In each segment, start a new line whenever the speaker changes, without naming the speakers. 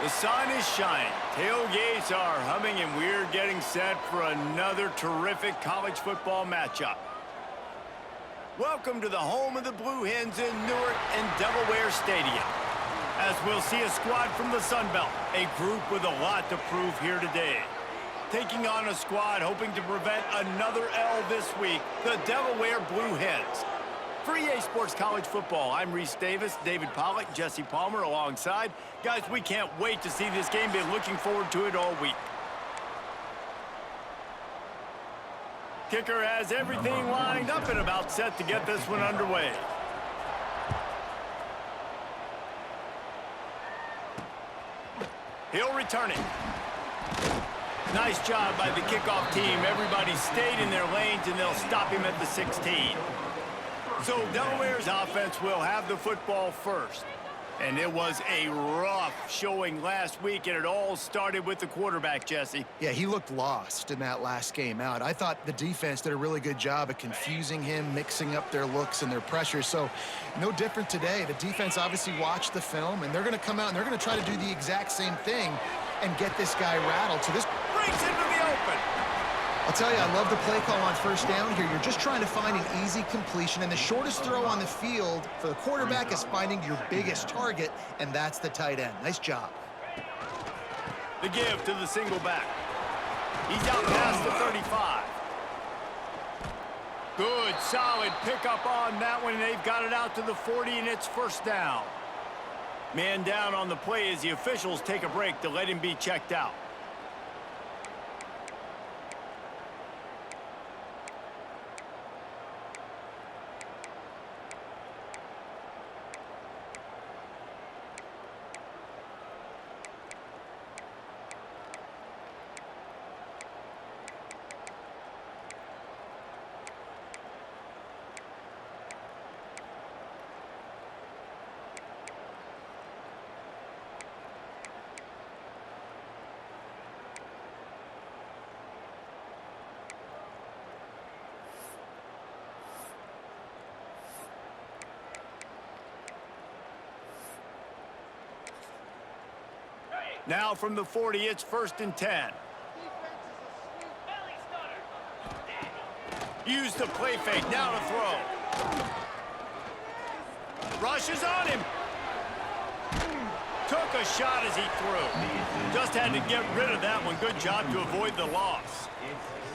The sun is shining, tailgates are humming, and we're getting set for another terrific college football matchup. Welcome to the home of the Blue Hens in Newark and Delaware Stadium. As we'll see a squad from the Sun Belt, a group with a lot to prove here today. Taking on a squad hoping to prevent another L this week, the Delaware Blue Hens. For EA Sports College Football, I'm Reese Davis, David Pollack, Jesse Palmer alongside. Guys, we can't wait to see this game. Been looking forward to it all week. Kicker has everything lined up and about set to get this one underway. He'll return it. Nice job by the kickoff team. Everybody stayed in their lanes, and they'll stop him at the 16. So Delaware's offense will have the football first. And it was a rough showing last week, and it all started with the quarterback, Jesse.
Yeah, he looked lost in that last game out. I thought the defense did a really good job of confusing him, mixing up their looks and their pressure. So no different today. The defense obviously watched the film, and they're going to come out and they're going to try to do the exact same thing and get this guy rattled. So this
breaks into the open.
I'll tell you, I love the play call on first down here. You're just trying to find an easy completion, and the shortest throw on the field for the quarterback is finding your biggest target, and that's the tight end. Nice job.
The give to the single back. He's out past the 35. Good, solid pickup on that one, and they've got it out to the 40, and it's first down. Man down on the play as the officials take a break to let him be checked out. Now from the 40, it's 1st and 10. Use the play fake, now to throw. Rushes on him. Took a shot as he threw. Just had to get rid of that one. Good job to avoid the loss.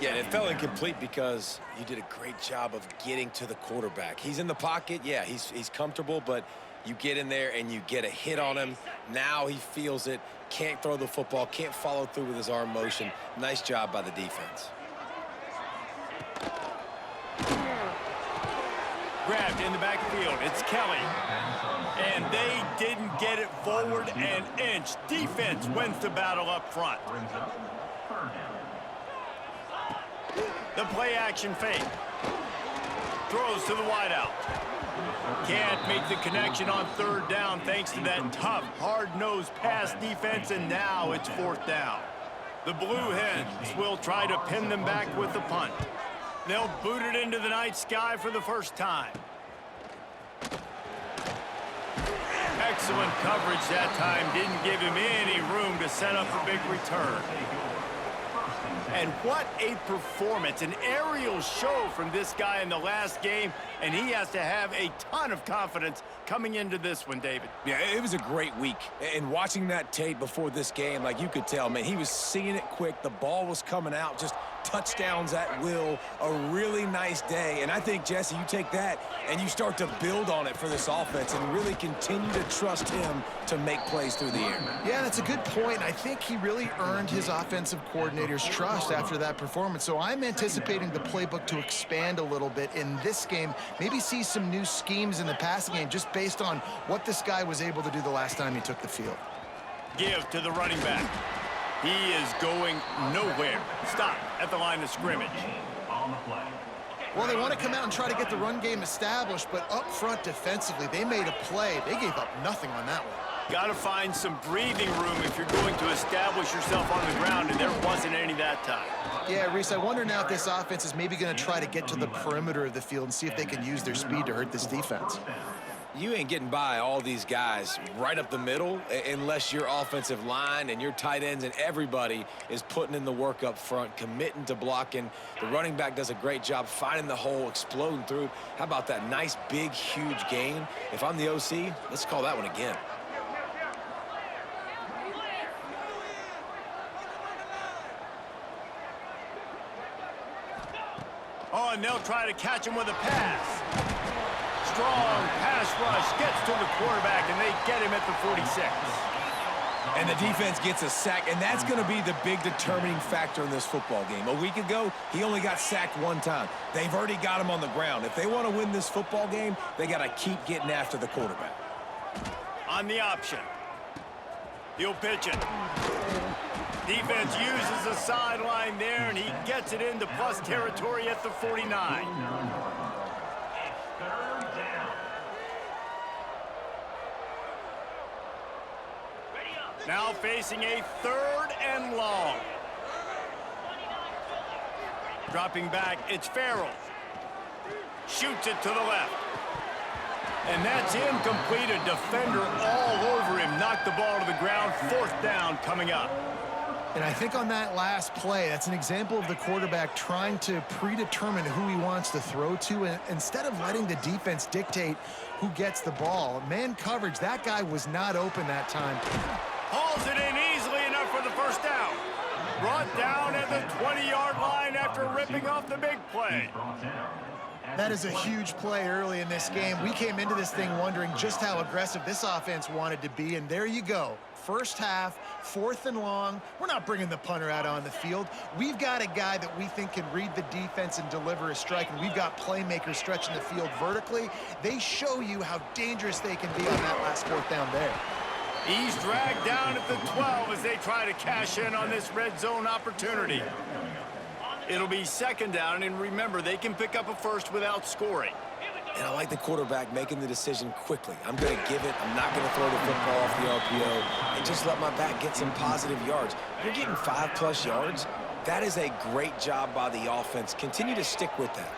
Yeah, and it fell incomplete because you did a great job of getting to the quarterback. He's in the pocket, yeah, he's comfortable, but you get in there and you get a hit on him. Now he feels it, can't throw the football, can't follow through with his arm motion. Nice job by the defense.
Grabbed in the backfield, it's Kelly. And they didn't get it forward an inch. Defense wins the battle up front. The play action fake. Throws to the wideout. Can't make the connection on 3rd down thanks to that tough, hard-nosed pass defense, and now it's 4th down. The Blue Hens will try to pin them back with the punt. They'll boot it into the night sky for the first time. Excellent coverage that time. Didn't give him any room to set up a big return. And what a performance, an aerial show from this guy in the last game, and he has to have a ton of confidence coming into this one, David.
Yeah, it was a great week. And watching that tape before this game, like you could tell, man, he was seeing it quick. The ball was coming out, just touchdowns at will. A really nice day. And I think, Jesse, you take that and you start to build on it for this offense and really continue to trust him to make plays through the air.
Yeah, that's a good point. I think he really earned his offensive coordinator's trust after that performance. So I'm anticipating the playbook to expand a little bit in this game, maybe see some new schemes in the passing game just based on what this guy was able to do the last time he took the field.
Give to the running back. He is going nowhere. Stop at the line of scrimmage.
Well, they want to come out and try to get the run game established, but up front defensively, they made a play. They gave up nothing on that one.
Got to find some breathing room if you're going to establish yourself on the ground, and there wasn't any that time.
Yeah, Reese, I wonder now if this offense is maybe going to try to get to the perimeter of the field and see if they can use their speed to hurt this defense.
You ain't getting by all these guys right up the middle unless your offensive line and your tight ends and everybody is putting in the work up front, committing to blocking. The running back does a great job finding the hole, exploding through. How about that nice, big, huge gain? If I'm the OC, let's call that one again.
Oh, and they'll try to catch him with a pass. Strong pass rush gets to the quarterback, and they get him at the 46.
And the defense gets a sack, and that's going to be the big determining factor in this football game. A week ago, he only got sacked one time. They've already got him on the ground. If they want to win this football game, they got to keep getting after the quarterback.
On the option. He'll pitch it. Defense uses the sideline there, and he gets it into plus territory at the 49. Now facing a 3rd and long. Dropping back, it's Farrell. Shoots it to the left. And that's incomplete. A defender all over him. Knocked the ball to the ground. 4th down coming up.
And I think on that last play, that's an example of the quarterback trying to predetermine who he wants to throw to, and instead of letting the defense dictate who gets the ball. Man coverage, that guy was not open that time.
Hauls it in easily enough for the 1st down. Brought down at the 20-yard line after ripping off the big play.
That is a huge play early in this game. We came into this thing wondering just how aggressive this offense wanted to be, and there you go. First half, 4th and long. We're not bringing the punter out on the field. We've got a guy that we think can read the defense and deliver a strike, and we've got playmakers stretching the field vertically. They show you how dangerous they can be on that last 4th down there.
He's dragged down at the 12 as they try to cash in on this red zone opportunity. It'll be 2nd down, and remember, they can pick up a 1st without scoring.
And I like the quarterback making the decision quickly. I'm going to give it. I'm not going to throw the football off the RPO and just let my back get some positive yards. You're getting 5+ yards. That is a great job by the offense. Continue to stick with that.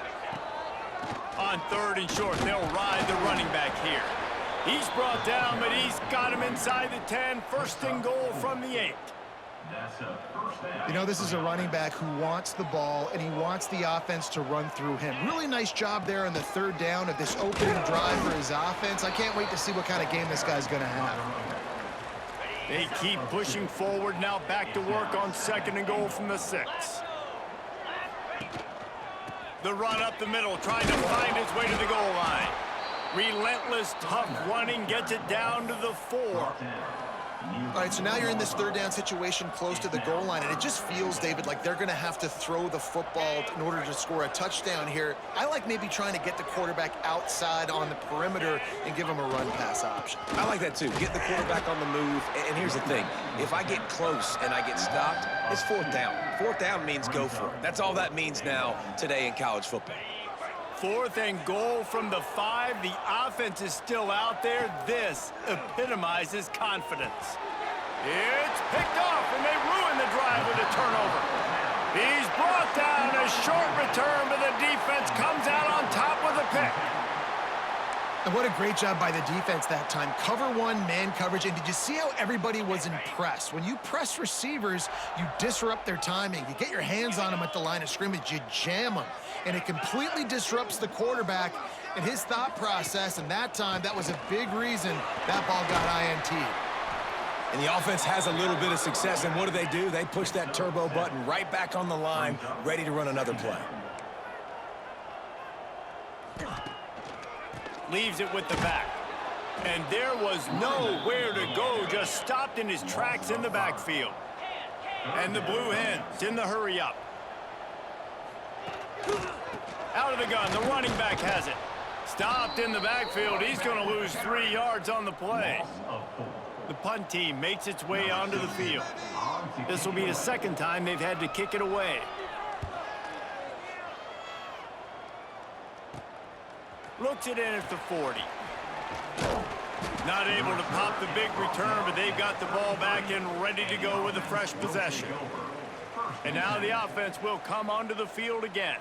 On 3rd and short, they'll ride the running back here. He's brought down, but he's got him inside the 10. 1st and goal from the 8.
You know, this is a running back who wants the ball, and he wants the offense to run through him. Really nice job there on the 3rd down of this opening drive for his offense. I can't wait to see what kind of game this guy's going to have.
They keep pushing forward. Now back to work on 2nd and goal from the 6. The run up the middle, trying to find his way to the goal line. Relentless, tough running, gets it down to the 4.
All right, so now you're in this 3rd down situation close to the goal line, and it just feels, David, like they're going to have to throw the football in order to score a touchdown here. I like maybe trying to get the quarterback outside on the perimeter and give him a run-pass option.
I like that, too. Get the quarterback on the move. And here's the thing. If I get close and I get stopped, it's 4th down. 4th down means go for it. That's all that means now today in college football.
4th and goal from the 5. The offense is still out there. This epitomizes confidence. It's picked off, and they ruin the drive with a turnover. He's brought down. A short return, but the defense comes out on top with a pick.
And what a great job by the defense that time. Cover 1, man coverage. And did you see how everybody was impressed? When you press receivers, you disrupt their timing. You get your hands on them at the line of scrimmage. You jam them. And it completely disrupts the quarterback and his thought process. And that time, that was a big reason that ball got INT'd.
And the offense has a little bit of success. And what do? They push that turbo button right back on the line, ready to run another play.
Leaves it with the back. And there was nowhere to go, just stopped in his tracks in the backfield. And the Blue Hens in the hurry up. Out of the gun, the running back has it. Stopped in the backfield. He's going to lose 3 yards on the play. The punt team makes its way onto the field. This will be the 2nd time they've had to kick it away. Looks it in at the 40. Not able to pop the big return, but they've got the ball back and ready to go with a fresh possession. And now the offense will come onto the field again.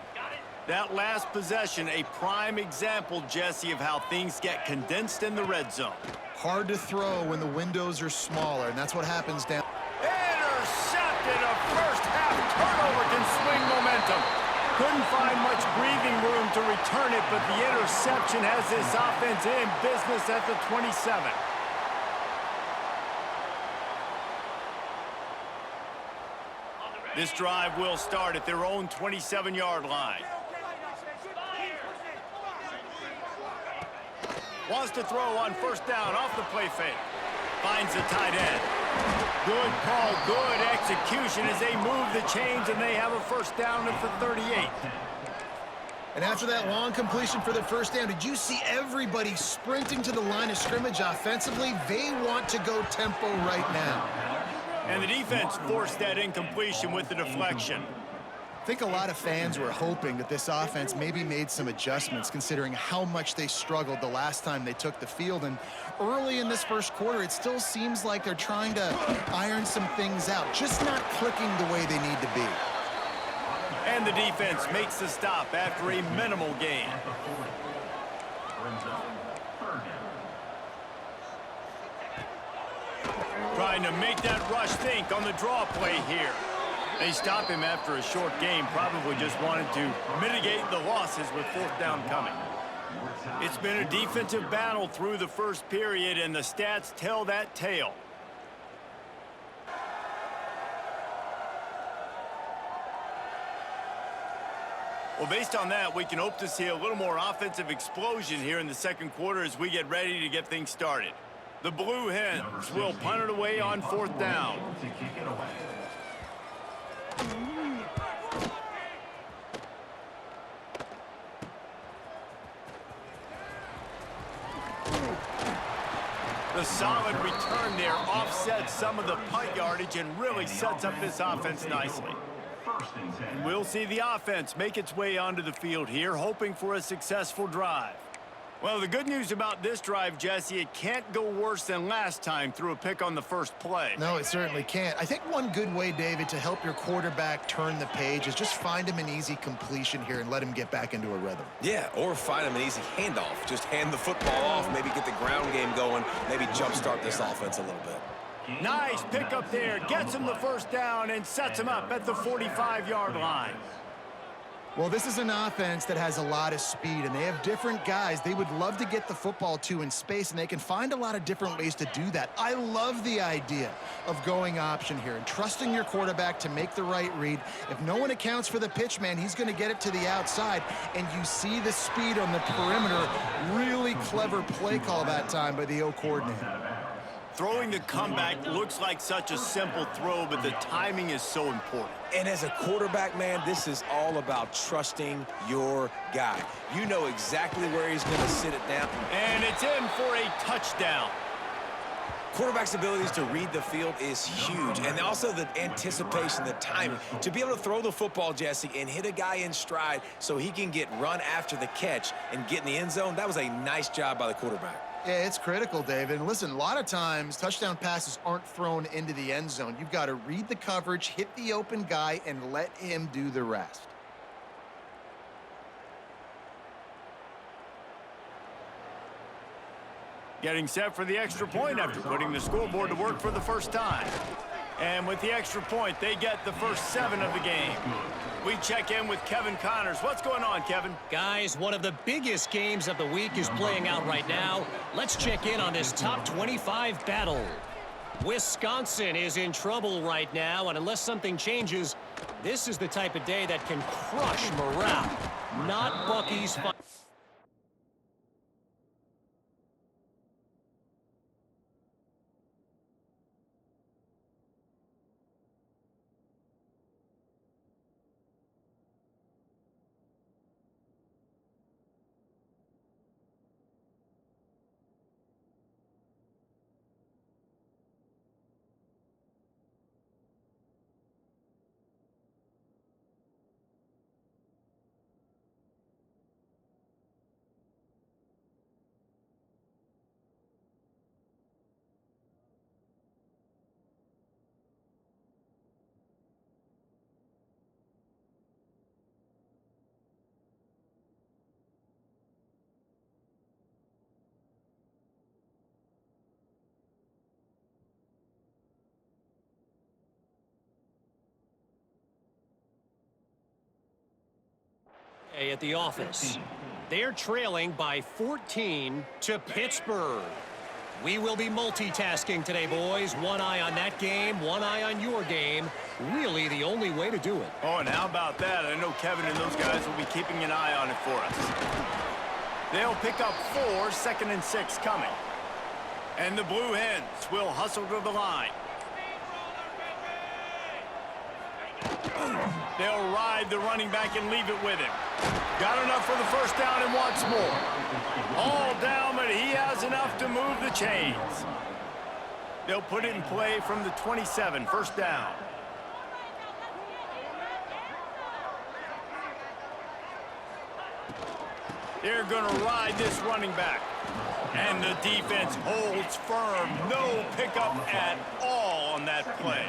That last possession, a prime example, Jesse, of how things get condensed in the red zone.
Hard to throw when the windows are smaller, and that's what happens down.
Intercepted. A first half turnover can swing momentum. Couldn't find much breathing room to return it, but the interception has this offense in business at the 27. This drive will start at their own 27-yard line. Wants to throw on first down off the play fake. Finds the tight end. Good call, good execution as they move the chains, and they have a first down at the 38.
And after that long completion for the first down, did you see everybody sprinting to the line of scrimmage offensively? They want to go tempo right now.
And the defense forced that incompletion with the deflection.
I think a lot of fans were hoping that this offense maybe made some adjustments considering how much they struggled the last time they took the field. And early in this first quarter, it still seems like they're trying to iron some things out, just not clicking the way they need to be.
And the defense makes the stop after a minimal gain. Trying to make that rush think on the draw play here. They stop him after a short game, probably just wanted to mitigate the losses with fourth down coming. It's been a defensive battle through the first period, and the stats tell that tale. Well, based on that, we can hope to see a little more offensive explosion here in the second quarter as we get ready to get things started. The Blue Hens will punt it away on fourth down. The solid return there offsets some of the punt yardage and really sets up this offense nicely. And we'll see the offense make its way onto the field here, hoping for a successful drive. Well, the good news about this drive, Jesse, it can't go worse than last time through a pick on the first play.
No, it certainly can't. I think one good way, David, to help your quarterback turn the page is just find him an easy completion here and let him get back into a rhythm.
Yeah, or find him an easy handoff. Just hand the football off, maybe get the ground game going, maybe jumpstart this offense a little bit.
Nice pickup there. Gets him the first down and sets him up at the 45-yard line.
Well, this is an offense that has a lot of speed, and they have different guys they would love to get the football to in space, and they can find a lot of different ways to do that. I love the idea of going option here and trusting your quarterback to make the right read. If no one accounts for the pitch, man, he's going to get it to the outside, and you see the speed on the perimeter. Really clever play call that time by the O coordinator.
Throwing the comeback looks like such a simple throw, but the timing is so important.
And as a quarterback, man, this is all about trusting your guy. You know exactly where he's going to sit it down.
And it's in for a touchdown.
Quarterback's abilities to read the field is huge. And also the anticipation, the timing. To be able to throw the football, Jesse, and hit a guy in stride so he can get run after the catch and get in the end zone, that was a nice job by the quarterback.
Yeah, it's critical, David. And listen, a lot of times touchdown passes aren't thrown into the end zone. You've got to read the coverage, hit the open guy, and let him do the rest.
Getting set for the extra point after putting the scoreboard to work for the first time. And with the extra point, they get the first 7 of the game. We check in with Kevin Connors. What's going on, Kevin?
Guys, one of the biggest games of the week is playing out right now. Let's check in on this top 25 battle. Wisconsin is in trouble right now, and unless something changes, this is the type of day that can crush morale. Not Bucky's fight. at the office. They're trailing by 14 to Pittsburgh. We will be multitasking today, boys. One eye on that game, one eye on your game. Really the only way to do it.
Oh, and how about that? I know Kevin and those guys will be keeping an eye on it for us. They'll pick up 4, 2nd and 6 coming. And the Blue Hens will hustle to the line. They'll ride the running back and leave it with him. Got enough for the first down and wants more. All down, but he has enough to move the chains. They'll put it in play from the 27, first down. They're going to ride this running back. And the defense holds firm. No pickup at all on that play.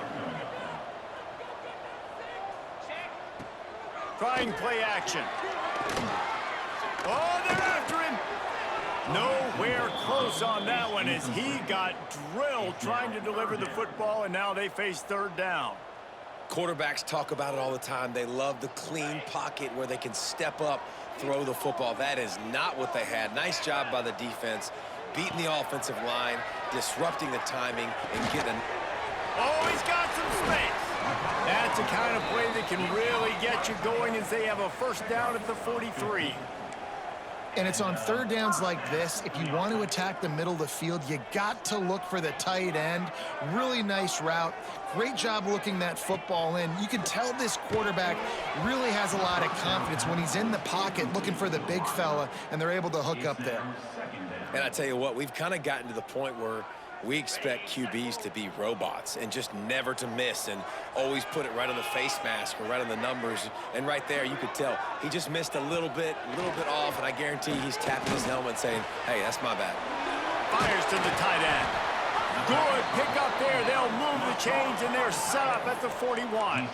Trying play action. Oh, they're after him. Nowhere close on that one as he got drilled trying to deliver the football, and now they face third down.
Quarterbacks talk about it all the time. They love the clean pocket where they can step up, throw the football. That is not what they had. Nice job by the defense, beating the offensive line, disrupting the timing, and getting...
Oh, he's got some space. That's the kind of play that can really get you going as they have a first down at the 43.
And it's on third downs like this, if you want to attack the middle of the field, you got to look for the tight end. Really nice route. Great job looking that football in. You can tell this quarterback really has a lot of confidence when he's in the pocket looking for the big fella, and they're able to hook up there.
And I tell you what, we've kind of gotten to the point where we expect QBs to be robots and just never to miss and always put it right on the face mask or right on the numbers. And right there, you could tell he just missed a little bit off, and I guarantee he's tapping his helmet saying, hey, that's my bad.
Fires to the tight end. Good pick up there. They'll move the chains, and they're set up at the 41.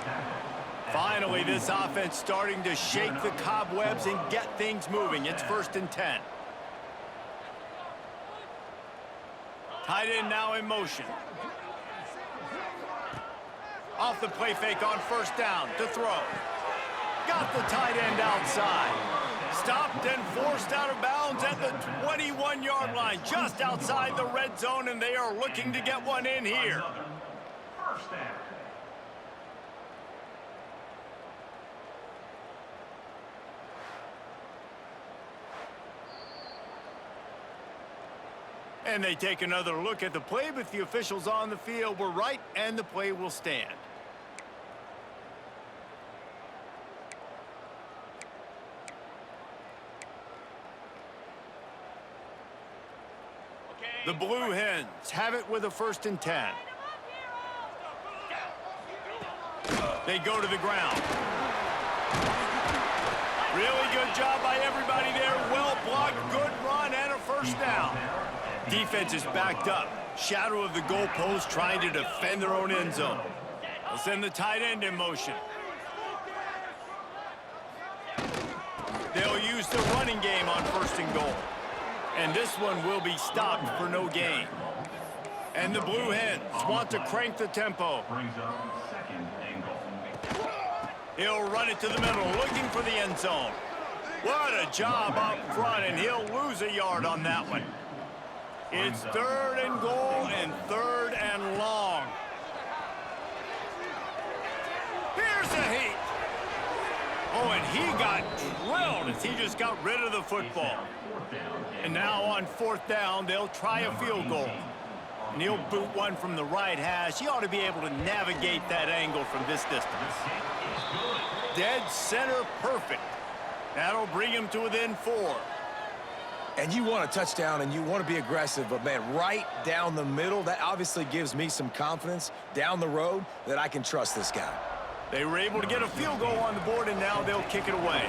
Finally, this offense starting to shake the cobwebs and get things moving. It's 1st and 10. Tight end now in motion. Off the play fake on first down to throw. Got the tight end outside. Stopped and forced out of bounds at the 21-yard line, just outside the red zone, and they are looking to get one in here. And they take another look at the play, but the officials on the field were right, and the play will stand. The Blue Hens have it with a 1st and 10. They go to the ground. Really good job by everybody there. Well blocked, good run, and a first down. Defense is backed up. Shadow of the goalpost trying to defend their own end zone. They'll send the tight end in motion. They'll use the running game on 1st and goal. And this one will be stopped for no gain. And the Blue Hens want to crank the tempo. He'll run it to the middle, looking for the end zone. What a job up front, and he'll lose a yard on that one. It's 3rd and goal and 3rd and long. Here's the heat. Oh, and he got drilled as he just got rid of the football. And now on 4th down, they'll try a field goal. And he'll boot one from the right hash. He ought to be able to navigate that angle from this distance. Dead center perfect. That'll bring him to within 4.
And you want a touchdown and you want to be aggressive, but man, right down the middle, that obviously gives me some confidence down the road that I can trust this guy.
They were able to get a field goal on the board, and now they'll kick it away.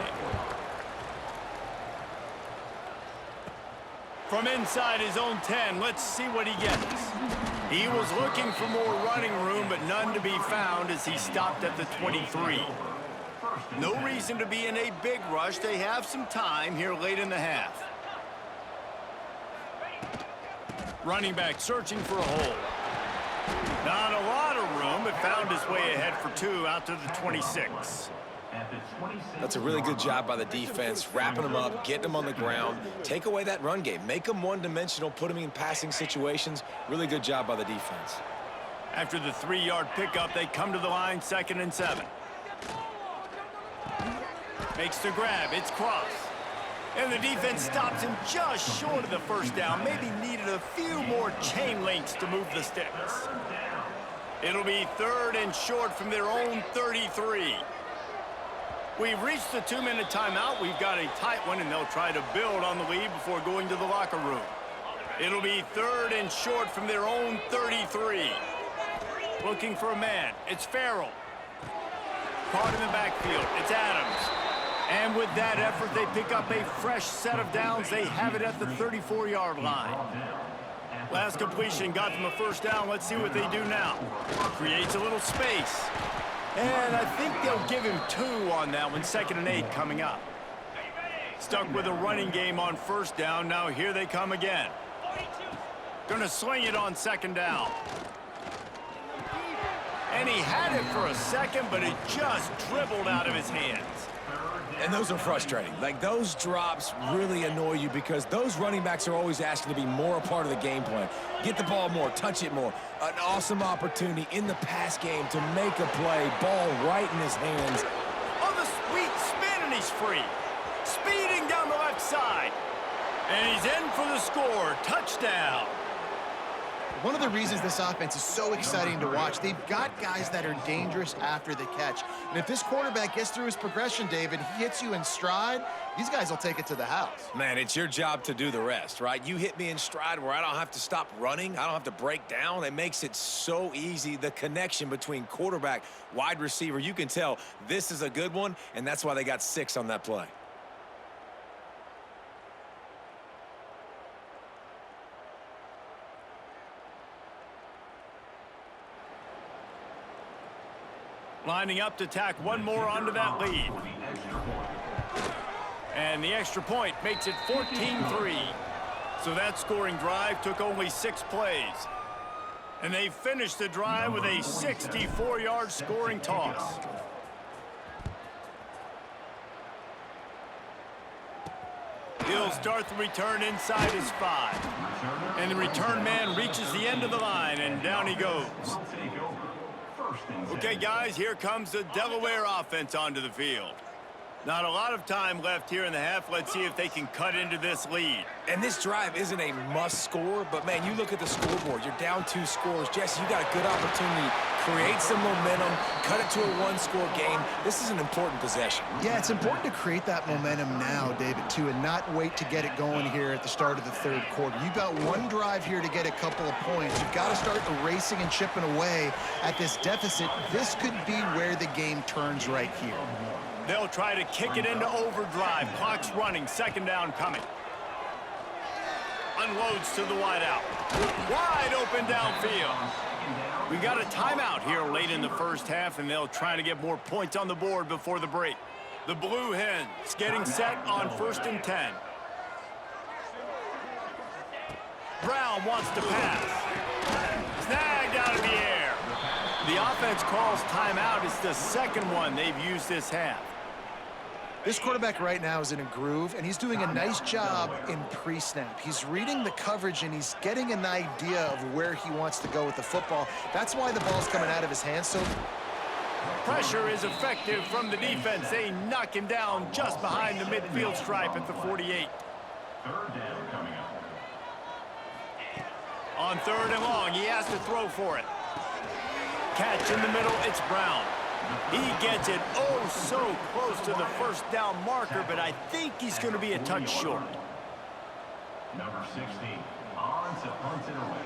From inside his own 10, let's see what he gets. He was looking for more running room, but none to be found as he stopped at the 23. No reason to be in a big rush. They have some time here late in the half. Running back searching for a hole. Not a lot of room, but found his way ahead for 2 out to the 26.
That's a really good job by the defense, wrapping them up, getting them on the ground. Take away that run game. Make them one-dimensional, put them in passing situations. Really good job by the defense.
After the 3-yard pickup, they come to the line, 2nd and 7. Makes the grab. It's Cross. And the defense stops him just short of the first down. Maybe needed a few more chain links to move the sticks. It'll be 3rd and short from their own 33. We've reached the 2-minute timeout. We've got a tight one, and they'll try to build on the lead before going to the locker room. It'll be 3rd and short from their own 33. Looking for a man. It's Farrell. Caught in the backfield. It's Adams. And with that effort, they pick up a fresh set of downs. They have it at the 34-yard line. Last completion got them a first down. Let's see what they do now. Creates a little space. And I think they'll give him 2 on that one. 2nd and 8 coming up. Stuck with a running game on first down. Now here they come again. Gonna swing it on 2nd down. And he had it for a second, but it just dribbled out of his hands.
And those are frustrating. Like, those drops really annoy you because those running backs are always asking to be more a part of the game plan. Get the ball more, touch it more. An awesome opportunity in the pass game to make a play. Ball right in his hands.
On the sweet spin, and he's free. Speeding down the left side. And he's in for the score. Touchdown.
One of the reasons this offense is so exciting to watch, they've got guys that are dangerous after the catch. And if this quarterback gets through his progression, David, he hits you in stride, these guys will take it to the house.
Man, it's your job to do the rest, right? You hit me in stride where I don't have to stop running. I don't have to break down. It makes it so easy. The connection between quarterback, wide receiver, you can tell this is a good one, and that's why they got 6 on that play.
Lining up to tack one more onto that lead. And the extra point makes it 14-3. So that scoring drive took only 6 plays. And they finished the drive with a 64-yard scoring toss. He'll start the return inside his 5. And the return man reaches the end of the line, and down he goes. Okay, guys, here comes the Delaware offense onto the field. Not a lot of time left here in the half. Let's see if they can cut into this lead.
And this drive isn't a must score, but, man, you look at the scoreboard. You're down 2 scores. Jesse, you got a good opportunity. Create some momentum. Cut it to a 1-score game. This is an important possession.
Yeah, it's important to create that momentum now, David, too, and not wait to get it going here at the start of the 3rd quarter. You've got one drive here to get a couple of points. You've got to start erasing and chipping away at this deficit. This could be where the game turns right here.
They'll try to kick it into overdrive. Clock's running. 2nd down coming. Unloads to the wideout. Wide open downfield. We got a timeout here late in the first half, and they'll try to get more points on the board before the break. The Blue Hens getting set on 1st and 10. Brown wants to pass. Snagged out of the air. The offense calls timeout. It's the 2nd one they've used this half.
This quarterback right now is in a groove, and he's doing a nice job in pre-snap. He's reading the coverage, and he's getting an idea of where he wants to go with the football. That's why the ball's coming out of his hands. So
pressure is effective from the defense. They knock him down just behind the midfield stripe at the 48.
3rd down coming up.
On 3rd and long, he has to throw for it. Catch in the middle, it's Brown. He gets it so close to the 1st down marker, but I think he's going to be a touch short.
Number 16, on to punt it away.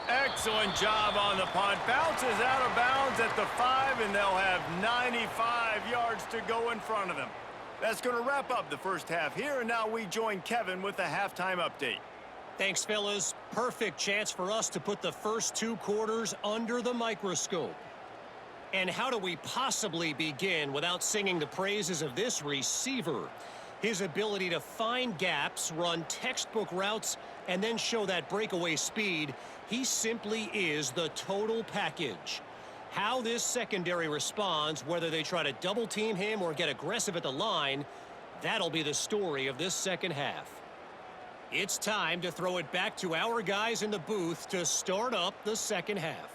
Excellent job on the punt. Bounces out of bounds at the 5, and they'll have 95 yards to go in front of them. That's going to wrap up the first half here, and now we join Kevin with the halftime update.
Thanks, fellas. Perfect chance for us to put the first 2 quarters under the microscope. And how do we possibly begin without singing the praises of this receiver? His ability to find gaps, run textbook routes, and then show that breakaway speed, he simply is the total package. How this secondary responds, whether they try to double-team him or get aggressive at the line, that'll be the story of this second half. It's time to throw it back to our guys in the booth to start up the second half.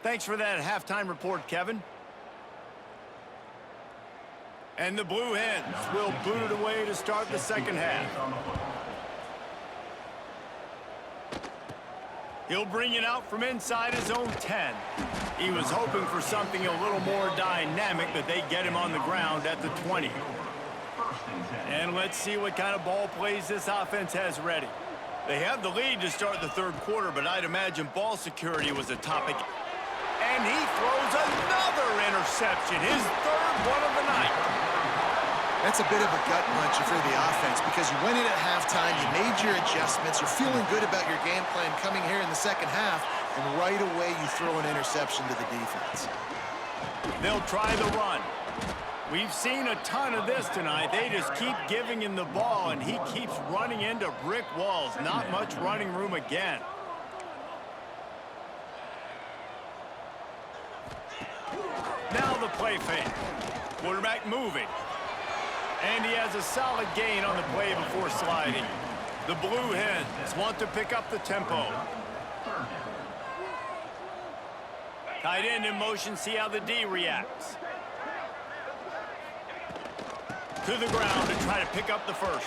Thanks for that halftime report, Kevin. And the Blue Hens will boot it away to start the second half. He'll bring it out from inside his own 10. He was hoping for something a little more dynamic, but they get him on the ground at the 20. And let's see what kind of ball plays this offense has ready. They have the lead to start the third quarter, but I'd imagine ball security was a topic. And he throws another interception, his third one of the night.
That's a bit of a gut punch for the offense because you went in at halftime, you made your adjustments, you're feeling good about your game plan coming here in the second half, and right away you throw an interception to the defense.
They'll try the run. We've seen a ton of this tonight. They just keep giving him the ball, and he keeps running into brick walls. Not much running room again. Now the play fake. Quarterback moving. And he has a solid gain on the play before sliding. The Blue Hens want to pick up the tempo. Tight end in motion, see how the D reacts. To the ground to try to pick up the first.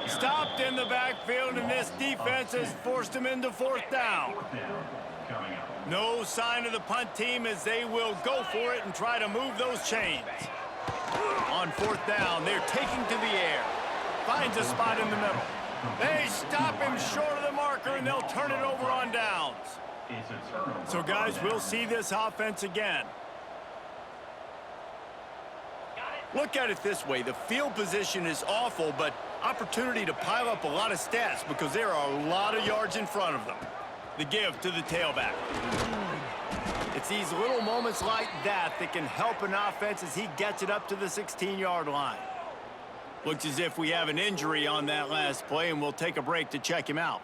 Stopped in the backfield, and this defense has forced him into fourth down. No sign of the punt team as they will go for it and try to move those chains. On fourth down, they're taking to the air. Finds a spot in the middle. They stop him short of the marker, and they'll turn it over on downs. So, guys, we'll see this offense again. Look at it this way. The field position is awful, but opportunity to pile up a lot of stats because there are a lot of yards in front of them. The give to the tailback. It's these little moments like that that can help an offense as he gets it up to the 16-yard line. Looks as if we have an injury on that last play, and we'll take a break to check him out.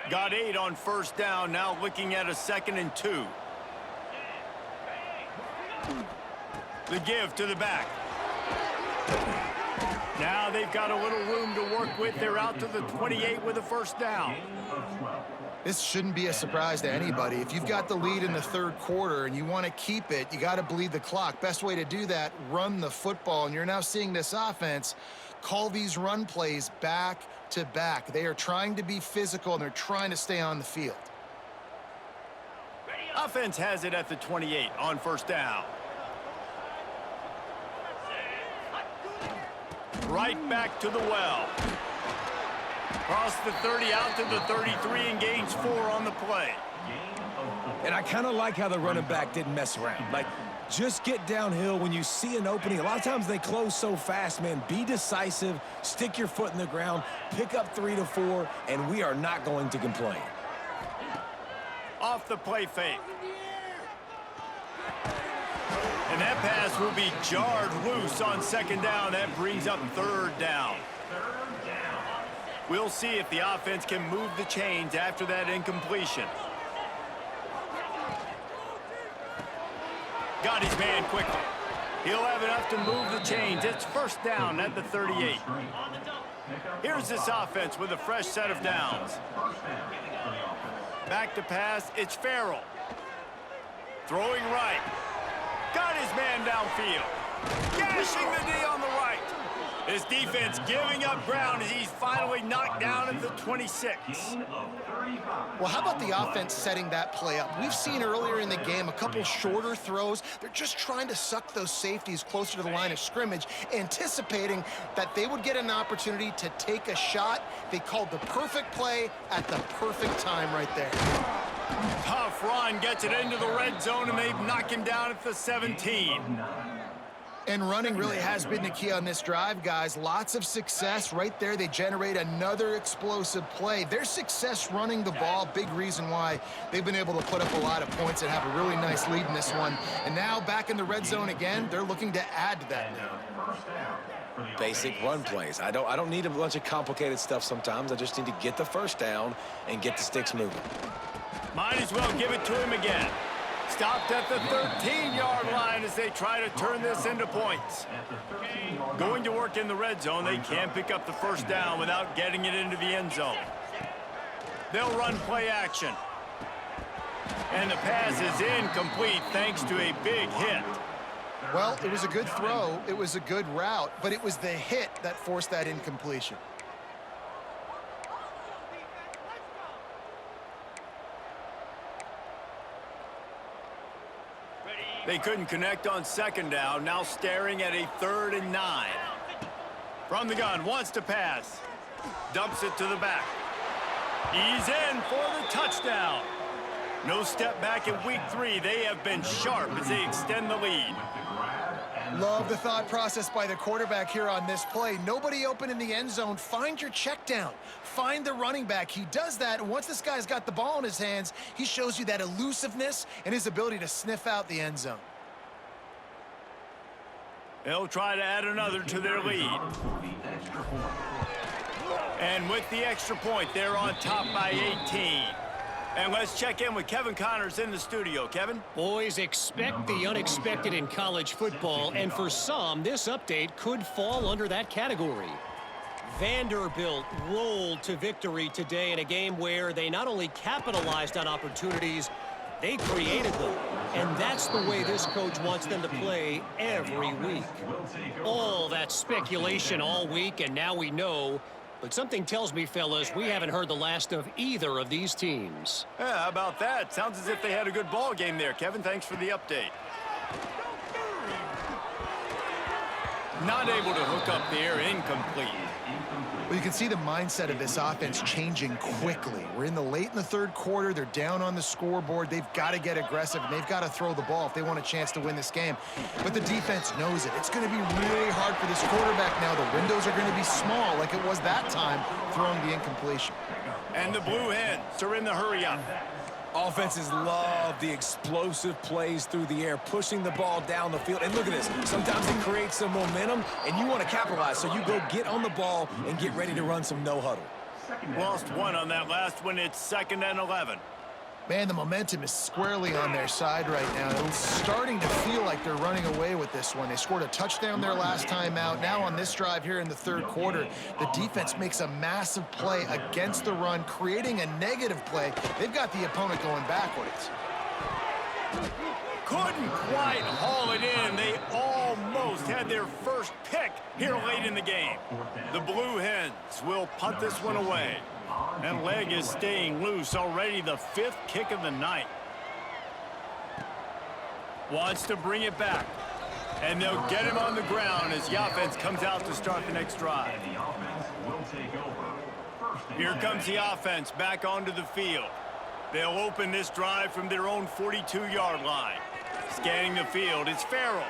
Got 8 on first down, now looking at a 2nd and 2. The give to the back. Now they've got a little room to work with. They're out to the 28 with a first down.
This shouldn't be a surprise to anybody. If you've got the lead in the third quarter and you want to keep it, you got to bleed the clock. Best way to do that, run the football. And you're now seeing this offense call these run plays back to back. They are trying to be physical, and they're trying to stay on the field.
Offense has it at the 28 on first down. Right back to the well. Across the 30 out to the 33 and gains 4 on the play.
And I kind of like how the running back didn't mess around. Like, just get downhill when you see an opening. A lot of times they close so fast, man. Be decisive, stick your foot in the ground, pick up 3 to 4, and we are not going to complain.
Off the play fake. And that pass will be jarred loose on second down. That brings up third down. We'll see if the offense can move the chains after that incompletion. Got his man quickly. He'll have enough to move the chains. It's first down at the 38. Here's this offense with a fresh set of downs. Back to pass, it's Farrell. Throwing right. Got his man downfield. Gashing the D on the right. This defense giving up ground as he's finally knocked down at the 26.
Well, how about the offense setting that play up? We've seen earlier in the game a couple shorter throws. They're just trying to suck those safeties closer to the line of scrimmage, anticipating that they would get an opportunity to take a shot. They called the perfect play at the perfect time right there.
Tough run gets it into the red zone, and they knock him down at the 17.
And running really has been the key on this drive, guys. Lots of success right there. They generate another explosive play. Their success running the ball, big reason why they've been able to put up a lot of points and have a really nice lead in this one. And now back in the red zone again, they're looking to add to that lead.
Basic run plays. I don't need a bunch of complicated stuff sometimes. I just need to get the first down and get the sticks moving.
Might as well give it to him again. Stopped at the 13-yard line as they try to turn this into points. Going to work in the red zone, they can't pick up the first down without getting it into the end zone. They'll run play action. And the pass is incomplete thanks to a big hit.
Well, it was a good throw. It was a good route, but it was the hit that forced that incompletion.
They couldn't connect on second down, now staring at a 3rd and 9. From the gun, wants to pass. Dumps it to the back. He's in for the touchdown. No step back in week 3. They have been sharp as they extend the lead.
Love the thought process by the quarterback here on this play. Nobody open in the end zone. Find your check down. Find the running back. He does that, and once this guy's got the ball in his hands, he shows you that elusiveness and his ability to sniff out the end zone.
They'll try to add another to their lead. And with the extra point, they're on top by 18. And let's check in with Kevin Connors in the studio. Kevin?
Boys, expect the unexpected in college football, and for some, this update could fall under that category. Vanderbilt rolled to victory today in a game where they not only capitalized on opportunities, they created them. And that's the way this coach wants them to play every week. All that speculation all week, and now we know. But something tells me, fellas, we haven't heard the last of either of these teams.
Yeah, how about that? Sounds as if they had a good ball game there. Kevin, thanks for the update. Not able to hook up there, incomplete.
Well, you can see the mindset of this offense changing quickly. We're late in the 3rd quarter. They're down on the scoreboard. They've got to get aggressive, and they've got to throw the ball if they want a chance to win this game. But the defense knows it. It's going to be really hard for this quarterback now. The windows are going to be small like it was that time throwing the incompletion.
And the Blue Hens are in the hurry-up.
Offenses love the explosive plays through the air, pushing the ball down the field. And look at this. Sometimes it creates some momentum, and you want to capitalize. So you go get on the ball and get ready to run some no-huddle.
Lost one on that last one. It's 2nd and 11.
Man, the momentum is squarely on their side right now. It's starting to feel like they're running away with this one. They scored a touchdown their last time out. Now on this drive here in the 3rd quarter, the defense makes a massive play against the run, creating a negative play. They've got the opponent going backwards.
Couldn't quite haul it in. They almost had their first pick here late in the game. The Blue Hens will punt this one away. And leg is staying loose. Already the 5th kick of the night. Wants to bring it back. And they'll get him on the ground as the offense comes out to start the next drive. Here comes the offense back onto the field. They'll open this drive from their own 42-yard line. Scanning the field, it's Farrell.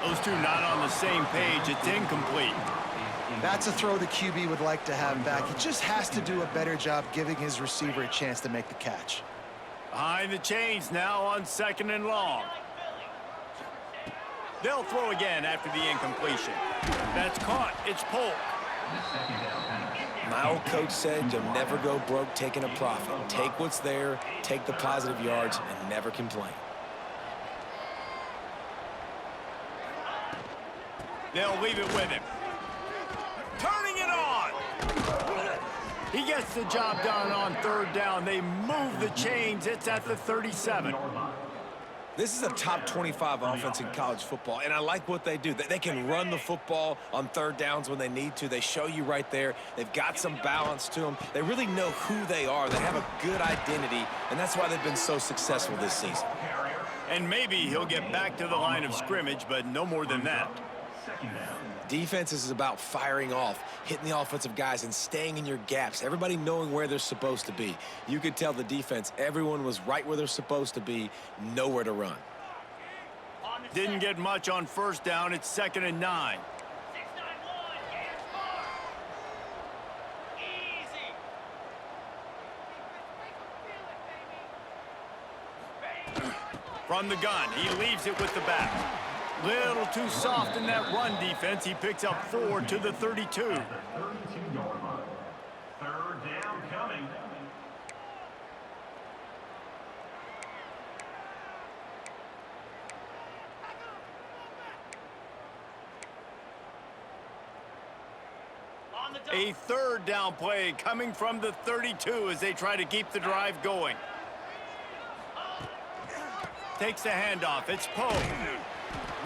Those two not on the same page. It's incomplete.
That's a throw the QB would like to have back. He just has to do a better job giving his receiver a chance to make the catch.
Behind the chains now on 2nd and long. They'll throw again after the incompletion. That's caught. It's Polk.
My old coach said you'll never go broke taking a profit. Take what's there, take the positive yards, and never complain.
They'll leave it with him. Turning it on. He gets the job done on 3rd down. They move the chains. It's at the 37.
This is a top 25 offense in college football, and I like what they do. They can run the football on 3rd downs when they need to. They show you right there. They've got some balance to them. They really know who they are. They have a good identity, and that's why they've been so successful this season.
And maybe he'll get back to the line of scrimmage, but no more than that.
Defense is about firing off, hitting the offensive guys, and staying in your gaps. Everybody knowing where they're supposed to be. You could tell the defense, everyone was right where they're supposed to be, nowhere to run.
Didn't get much on first down. It's 2nd and 9. From the gun, he leaves it with the back. Little too soft in that run defense. He picks up 4 to the 32.
At the 32-yard line. 3rd down coming.
A 3rd down play coming from the 32 as they try to keep the drive going. Takes the handoff. It's Poe.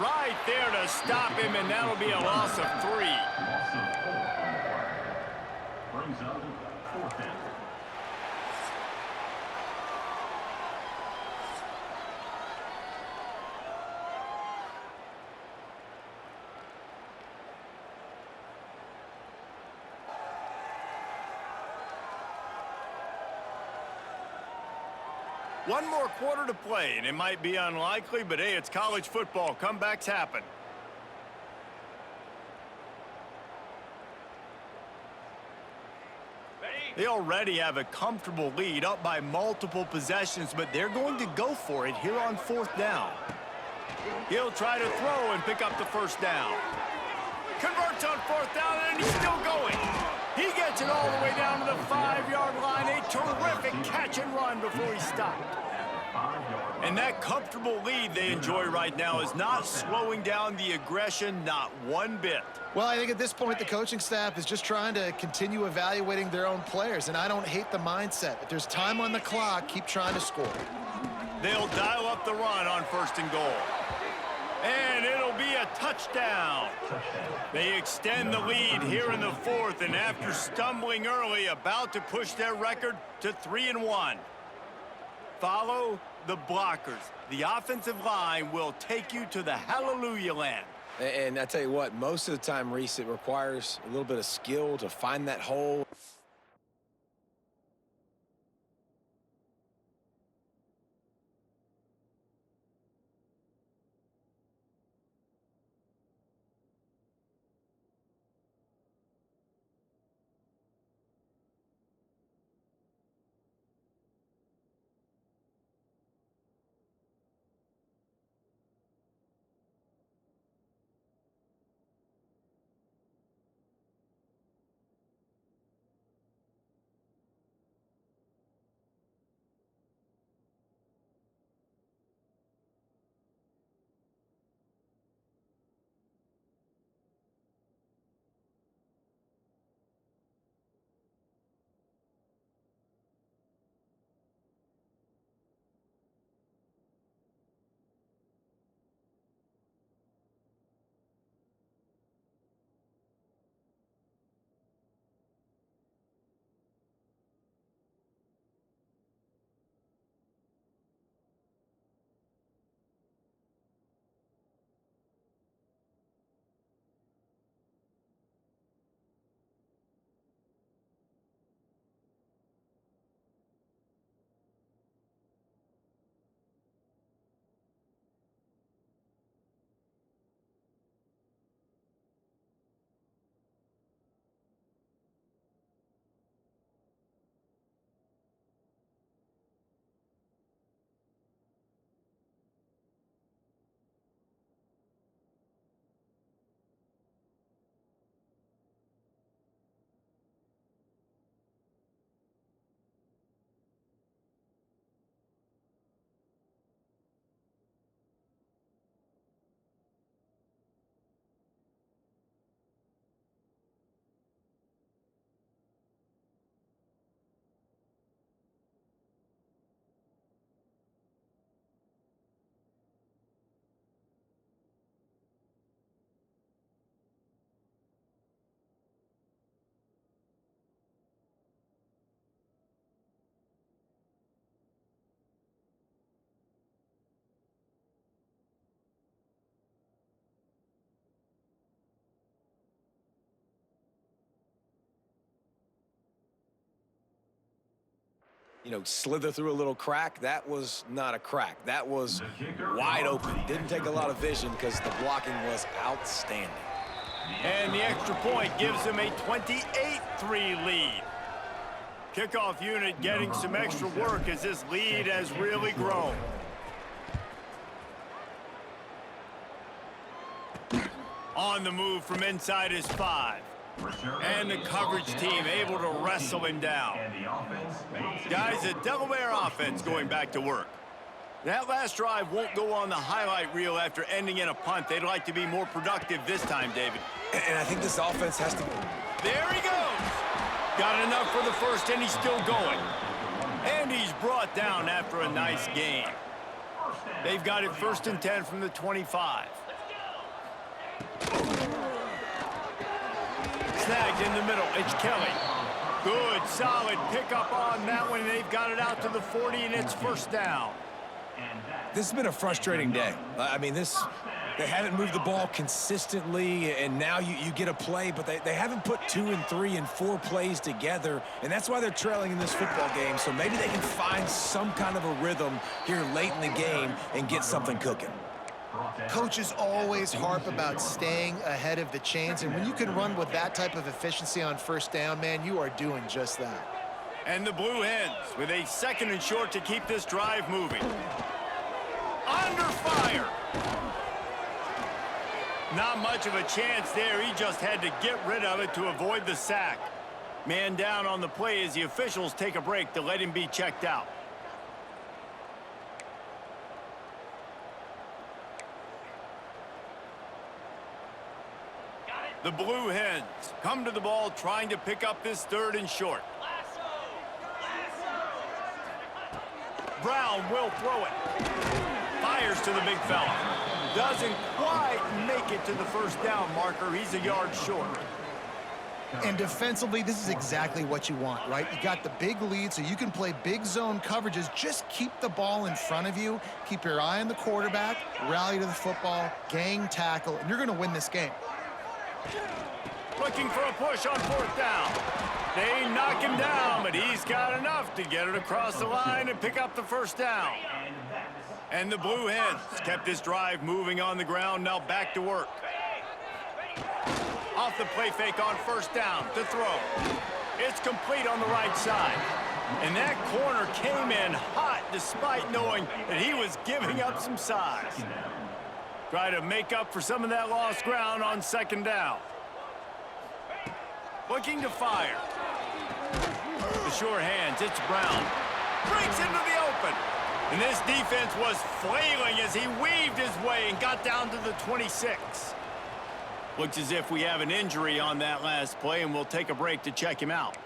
Right there to stop him, and that'll be a loss of 3.
Loss of 4 on the play. Brings up 4th down.
One more quarter to play, and it might be unlikely, but hey, it's college football. Comebacks happen. They already have a comfortable lead, up by multiple possessions, but they're going to go for it here on 4th down. He'll try to throw and pick up the 1st down. Converts on 4th down, and he's still going. He gets it all the way down to the 5-yard line. A terrific catch and run before he stopped. And that comfortable lead they enjoy right now is not slowing down the aggression, not one bit.
Well, I think at this point, the coaching staff is just trying to continue evaluating their own players, and I don't hate the mindset. If there's time on the clock, keep trying to score.
They'll dial up the run on 1st and goal. And it'll be a touchdown. They extend the lead here in the 4th, and after stumbling early, about to push their record to 3-1. Follow the blockers. The offensive line will take you to the hallelujah land.
And I tell you what, most of the time, Reese, it requires a little bit of skill to find that hole. slither through a little crack. That was not a crack. That was wide open. Didn't take a lot of vision because the blocking was outstanding.
And the extra point gives them a 28-3 lead. Kickoff unit getting some extra work as this lead has really grown. On the move from inside his 5. And the coverage team able to wrestle him down. Guys, the Delaware offense going back to work. That last drive won't go on the highlight reel after ending in a punt. They'd like to be more productive this time, David.
And I think this offense has to...
There he goes. Got enough for the first, and he's still going. And he's brought down after a nice gain. They've got it 1st and 10 from the 25. Snagged in the middle. It's Kelly. Good, solid pickup on that one. They've got it out to the 40, and it's 1st down.
This has been a frustrating day. I mean, they haven't moved the ball consistently, and now you get a play, but they haven't put 2 and 3 and 4 plays together, and that's why they're trailing in this football game. So maybe they can find some kind of a rhythm here late in the game and get something cooking.
Coaches always harp about staying ahead of the chains, and when you can run with that type of efficiency on 1st down, man, you are doing just that.
And the Blue Hens with a 2nd and short to keep this drive moving. Under fire. Not much of a chance there. He just had to get rid of it to avoid the sack. Man down on the play as the officials take a break to let him be checked out. The Blue Hens come to the ball trying to pick up this 3rd and short. Brown will throw it. Fires to the big fella. Doesn't quite make it to the 1st down marker. He's a yard short.
And defensively, this is exactly what you want, right? You got the big lead, so you can play big zone coverages. Just keep the ball in front of you. Keep your eye on the quarterback. Rally to the football. Gang tackle. And you're going to win this game.
Looking for a push on 4th down. They knock him down, but he's got enough to get it across the line and pick up the 1st down. And the Blue Hens kept this drive moving on the ground, now back to work. Off the play fake on 1st down to throw. It's complete on the right side. And that corner came in hot despite knowing that he was giving up some size. Try to make up for some of that lost ground on 2nd down. Looking to fire. The sure hands, it's Brown. Breaks into the open. And this defense was flailing as he weaved his way and got down to the 26. Looks as if we have an injury on that last play, and we'll take a break to check him out.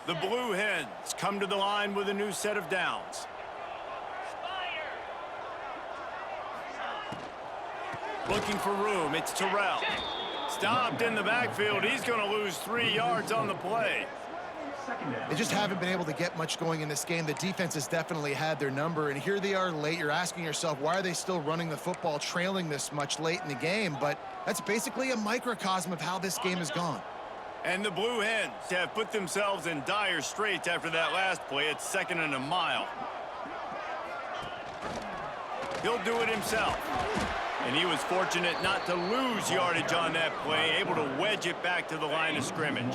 The Blue Hens come to the line with a new set of downs. Looking for room, it's Terrell. Stopped in the backfield. He's going to lose 3 yards on the play.
They just haven't been able to get much going in this game. The defense has definitely had their number, and here they are late. You're asking yourself, why are they still running the football, trailing this much late in the game? But that's basically a microcosm of how this game has gone.
And the Blue Hens have put themselves in dire straits after that last play. It's 2nd and a mile. He'll do it himself. And he was fortunate not to lose yardage on that play, able to wedge it back to the line of scrimmage.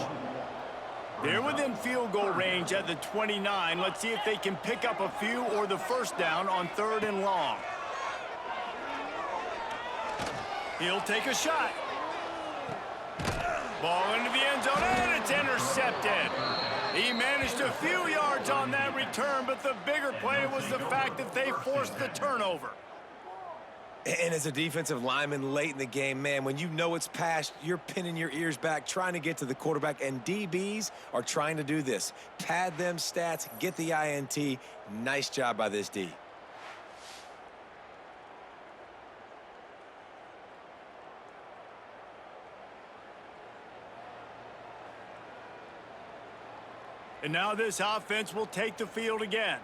They're within field goal range at the 29. Let's see if they can pick up a few or the 1st down on 3rd and long. He'll take a shot. Ball into the end zone, and it's intercepted. He managed a few yards on that return, but the bigger play was the fact that they forced the turnover.
And as a defensive lineman late in the game, man, when you know it's past, you're pinning your ears back, trying to get to the quarterback, and DBs are trying to do this. Pad them stats, get the INT. Nice job by this D.
And now this offense will take the field again.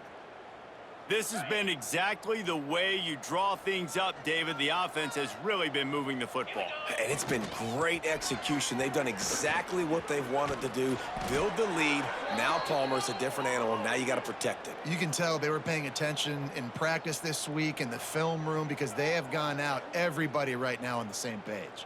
This has been exactly the way you draw things up, David. The offense has really been moving the football.
And it's been great execution. They've done exactly what they've wanted to do. Build the lead. Now Palmer's a different animal. Now you got to protect it.
You can tell they were paying attention in practice this week in the film room because they have gone out, everybody right now on the same page.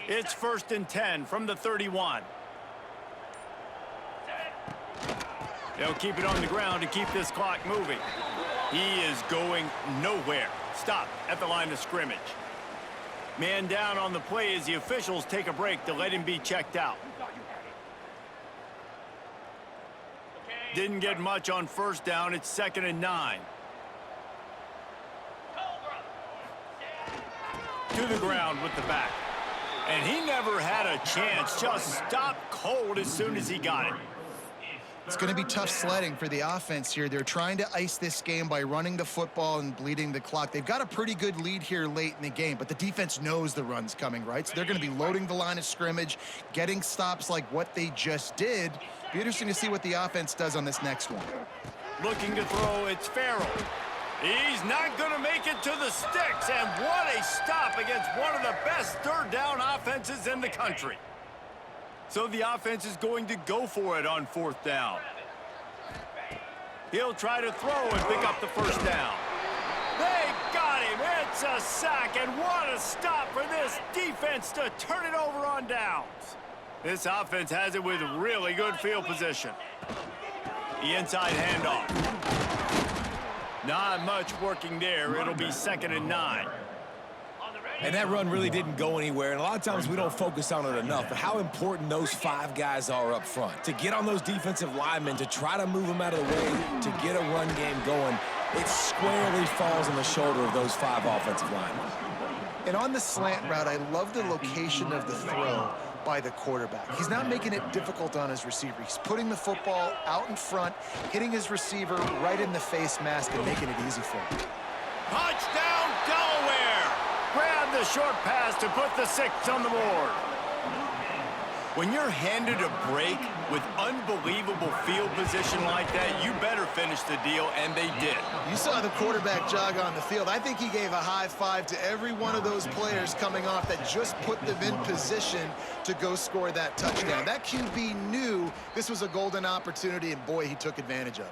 It's 1st and 10 from the 31. They'll keep it on the ground to keep this clock moving. He is going nowhere. Stop at the line of scrimmage. Man down on the play as the officials take a break to let him be checked out. Didn't get much on 1st down. It's 2nd and 9. To the ground with the back. And he never had a chance. Just stopped cold as soon as he got it.
It's going to be tough sledding for the offense here. They're trying to ice this game by running the football and bleeding the clock. They've got a pretty good lead here late in the game, but the defense knows the run's coming, right? So they're going to be loading the line of scrimmage, getting stops like what they just did. Be interesting to see what the offense does on this next one.
Looking to throw, it's Farrell. He's not going to make it to the sticks, and what a stop against one of the best third down offenses in the country. So the offense is going to go for it on 4th down. He'll try to throw and pick up the 1st down. They got him. It's a sack, and what a stop for this defense to turn it over on downs. This offense has it with really good field position. The inside handoff. Not much working there. It'll be 2nd and 9.
And that run really didn't go anywhere. And a lot of times we don't focus on it enough. But how important those 5 guys are up front. To get on those defensive linemen, to try to move them out of the way, to get a run game going, it squarely falls on the shoulder of those 5 offensive linemen.
And on the slant route, I love the location of the throw by the quarterback. He's not making it difficult on his receiver. He's putting the football out in front, hitting his receiver right in the face mask and making it easy for him.
Touchdown, Delaware! Grab the short pass to put the 6 on the board. When you're handed a break with unbelievable field position like that, you better finish the deal, and they did.
You saw the quarterback jog on the field. I think he gave a high five to every one of those players coming off that just put them in position to go score that touchdown. That QB knew this was a golden opportunity, and boy, he took advantage of it.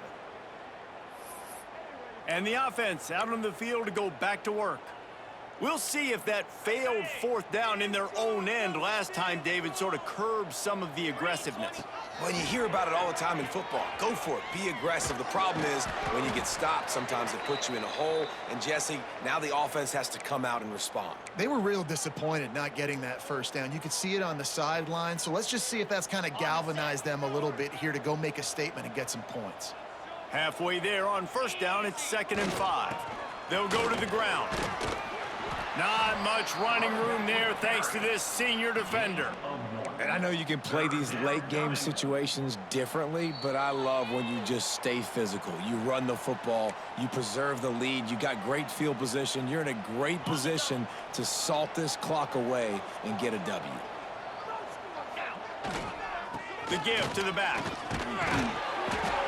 And the offense out on the field to go back to work. We'll see if that failed 4th down in their own end last time, David, sort of curbed some of the aggressiveness.
Well, you hear about it all the time in football. Go for it. Be aggressive. The problem is when you get stopped, sometimes it puts you in a hole. And, Jesse, now the offense has to come out and respond.
They were real disappointed not getting that 1st down. You could see it on the sideline. So let's just see if that's kind of galvanized them a little bit here to go make a statement and get some points.
Halfway there on 1st down, it's 2nd and 5. They'll go to the ground. Not much running room there thanks to this senior defender.
And I know you can play these late game situations differently, but I love when you just stay physical. You run the football, you preserve the lead, you got great field position, you're in a great position to salt this clock away and get a W.
The give to the back.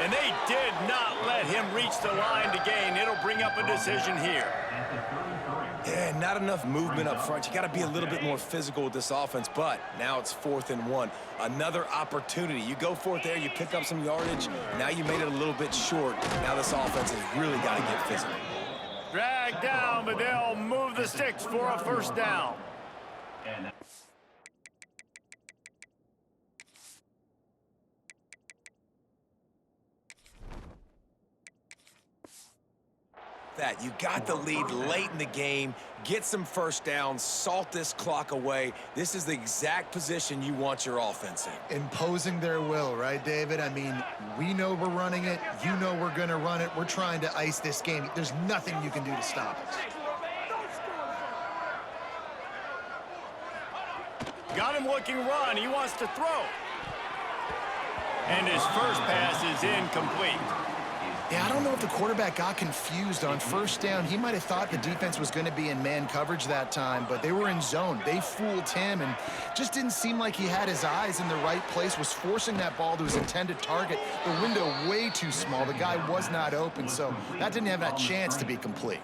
And they did not let him reach the line to gain. It'll bring up a decision here.
Yeah, not enough movement up front. You got to be a little bit more physical with this offense, but now it's 4th and 1. Another opportunity. You go for it there, you pick up some yardage. Now you made it a little bit short. Now this offense has really got to get physical.
Dragged down, but they'll move the sticks for a 1st down.
That you got the lead late in the game, get some 1st downs, salt this clock away. This is the exact position you want your offense in.
Imposing their will, right, David? I mean, we know we're running it. You know we're going to run it. We're trying to ice this game. There's nothing you can do to stop us.
Got him looking run. He wants to throw. And his first pass is incomplete.
Yeah, I don't know if the quarterback got confused on first down. He might have thought the defense was going to be in man coverage that time, but they were in zone. They fooled him and just didn't seem like he had his eyes in the right place, was forcing that ball to his intended target. The window way too small. The guy was not open, so that didn't have that chance to be complete.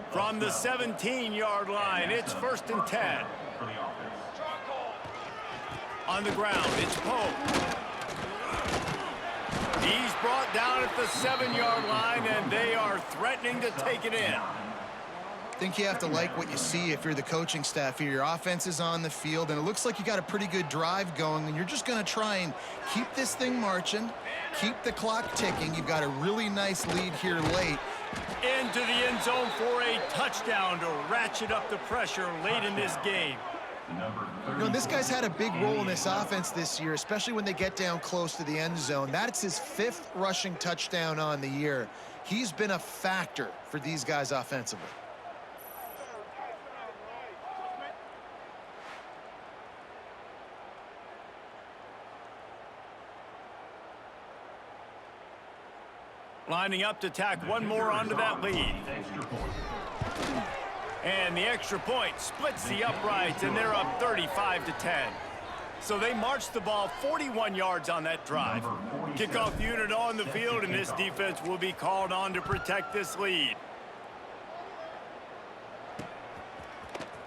From the 17-yard line, it's 1st and 10. On the ground, it's Poe. He's brought down at the 7-yard line, and they are threatening to take it in.
I think you have to like what you see if you're the coaching staff here. Your offense is on the field, and it looks like you got a pretty good drive going, and you're just going to try and keep this thing marching, keep the clock ticking. You've got a really nice lead here late.
Into the end zone for a touchdown to ratchet up the pressure late in this game.
You know, this guy's had a big role in this offense this year, especially when they get down close to the end zone. That's his 5th rushing touchdown on the year. He's been a factor for these guys offensively.
Lining up to tack one more onto that lead. And the extra point splits the uprights, and they're up 35-10. So they marched the ball 41 yards on that drive. Kickoff unit on the field, and this defense will be called on to protect this lead.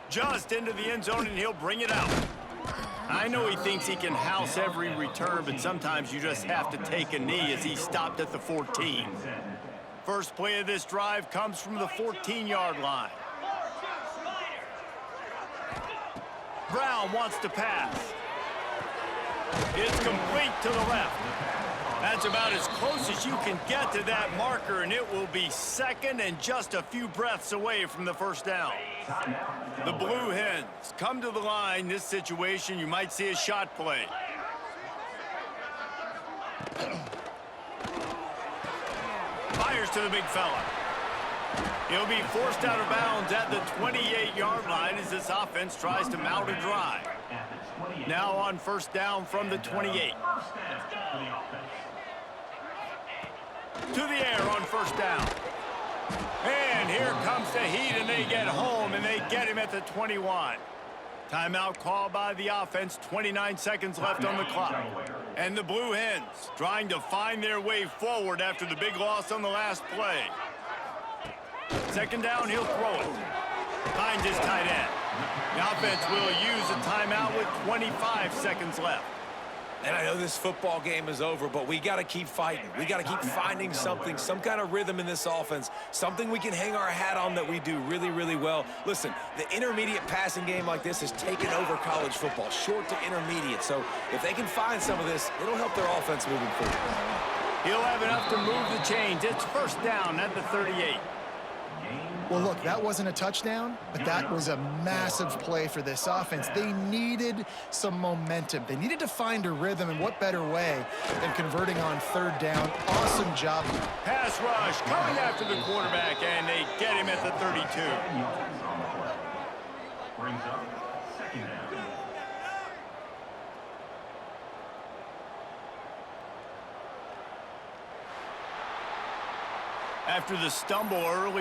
Just into the end zone, and he'll bring it out. I know he thinks he can house every return, but sometimes you just have to take a knee as he stopped at the 14. First play of this drive comes from the 14-yard line. Brown wants to pass. It's complete to the left. That's about as close as you can get to that marker, and it will be 2nd and just a few breaths away from the first down. The Blue Hens come to the line. This situation, you might see a shot play. Fires to the big fella. He'll be forced out of bounds at the 28-yard line as this offense tries to mount a drive. Now on first down from the 28. To the air on first down. And here comes the heat, and they get home, and they get him at the 21. Timeout called by the offense, 29 seconds left on the clock. And the Blue Hens trying to find their way forward after the big loss on the last play. Second down, he'll throw it. Finds his tight end. The offense will use a timeout with 25 seconds left.
And I know this football game is over, but we got to keep fighting. We got to keep finding something, some kind of rhythm in this offense, something we can hang our hat on that we do really, really well. Listen, the intermediate passing game like this has taken over college football, short to intermediate. So if they can find some of this, it'll help their offense moving forward.
He'll have enough to move the chains. It's first down at the 38.
Well, look, that wasn't a touchdown, but that was a massive play for this offense. They needed some momentum. They needed to find a rhythm, and what better way than converting on third down. Awesome job.
Pass rush coming after the quarterback, and they get him at the 32.
Brings up 2nd down.
After the stumble early